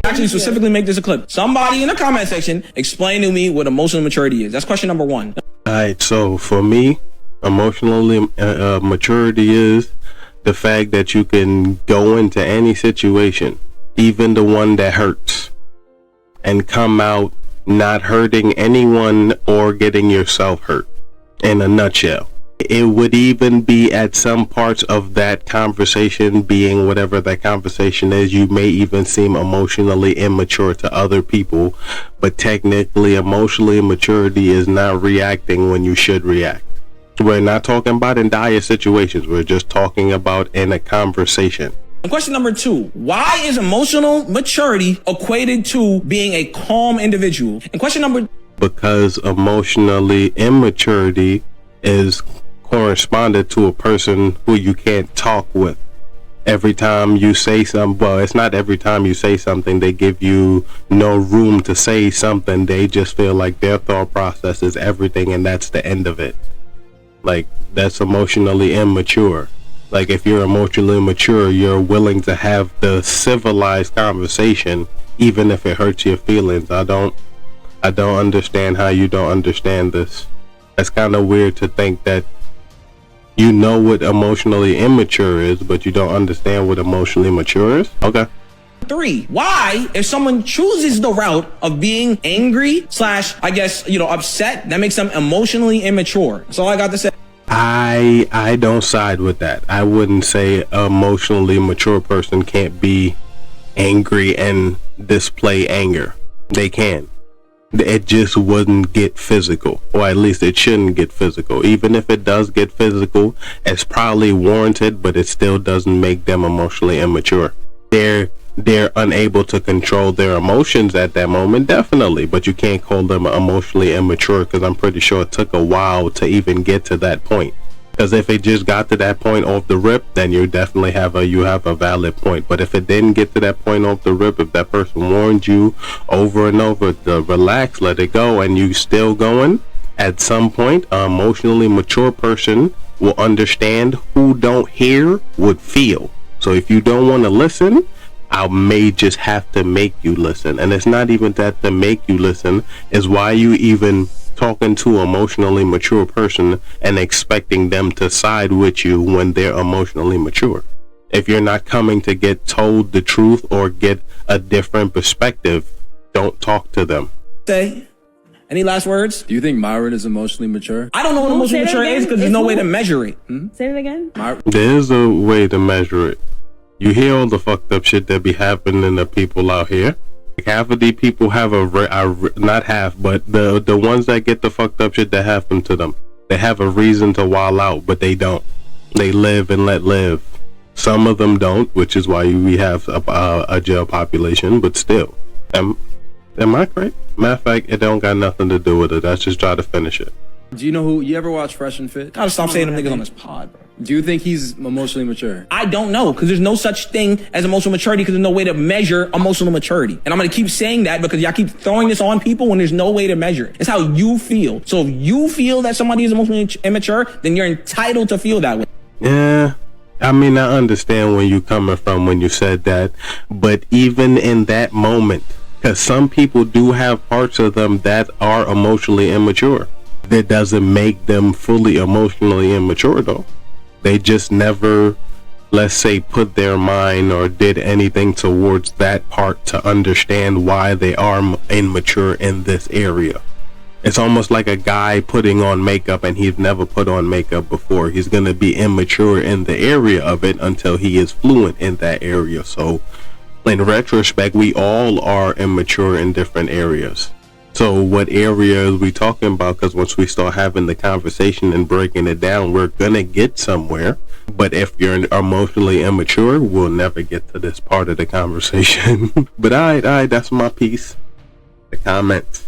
actually specifically make this a clip. Somebody in the comment section explain to me what emotional maturity is. That's question number 1. All right, so for me, emotionally maturity is the fact that you can go into any situation, even the one that hurts, and come out not hurting anyone or getting yourself hurt. In a nutshell, it would even be at some parts of that conversation, being whatever that conversation is, you may even seem emotionally immature to other people, but technically emotionally maturity is not reacting when you should react. We're not talking about in dire situations, we're just talking about in a conversation. Question number 2, why is emotional maturity equated to being a calm individual? And question number, because emotionally immaturity is corresponded to a person who you can't talk with. Every time you say something, well, it's not every time you say something they give you no room to say something. They just feel like their thought process is everything and that's the end of it. Like, that's emotionally immature. Like, if you're emotionally mature, you're willing to have the civilized conversation even if it hurts your feelings. I don't understand how you don't understand this. That's kind of weird to think that you know what emotionally immature is, but you don't understand what emotionally mature is. Okay. 3, why, if someone chooses the route of being angry / I guess, upset, that makes them emotionally immature. That's all I got to say. I don't side with that. I wouldn't say an emotionally mature person can't be angry and display anger. They can. It just wouldn't get physical, or at least it shouldn't get physical. Even if it does get physical, it's probably warranted, but it still doesn't make them emotionally immature. They're unable to control their emotions at that moment, definitely, but you can't call them emotionally immature, because I'm pretty sure it took a while to even get to that point. Because if it just got to that point off the rip, then you definitely have a valid point. But if it didn't get to that point off the rip, if that person warned you over and over to relax, let it go, and you still going, at some point, an emotionally mature person will understand who don't hear would feel. So if you don't want to listen, I may just have to make you listen. And it's not even that to make you listen, is why you even talking to an emotionally mature person and expecting them to side with you when they're emotionally mature. If you're not coming to get told the truth or get a different perspective, don't talk to them. Say, any last words? Do you think Myron is emotionally mature? I don't know what emotionally mature is because there's no way to measure it. Say it again. There's a way to measure it. You hear all the fucked up shit that be happening to people out here. Like, half of these people have not half, but the ones that get the fucked up shit that happen to them, they have a reason to wild out, but they don't. They live and let live. Some of them don't, which is why we have a jail population, but still. Am I correct? Matter of fact, it don't got nothing to do with it. I just try to finish it. Do you know who, you ever watch Fresh and Fit? Gotta stop saying them niggas on this pod, bro. Do you think he's emotionally mature? I don't know, because there's no such thing as emotional maturity, because there's no way to measure emotional maturity. And I'm going to keep saying that because y'all keep throwing this on people when there's no way to measure it. It's how you feel. So if you feel that somebody is emotionally immature, then you're entitled to feel that way. Yeah, I mean, I understand where you're coming from when you said that, but even in that moment, because some people do have parts of them that are emotionally immature. That doesn't make them fully emotionally immature, though. They just never, let's say, put their mind or did anything towards that part to understand why they are immature in this area. It's almost like a guy putting on makeup and he's never put on makeup before. He's going to be immature in the area of it until he is fluent in that area. So in retrospect, we all are immature in different areas. So what area are we talking about? Because once we start having the conversation and breaking it down, we're going to get somewhere. But if you're emotionally immature, we'll never get to this part of the conversation. But all right, that's my piece. The comments.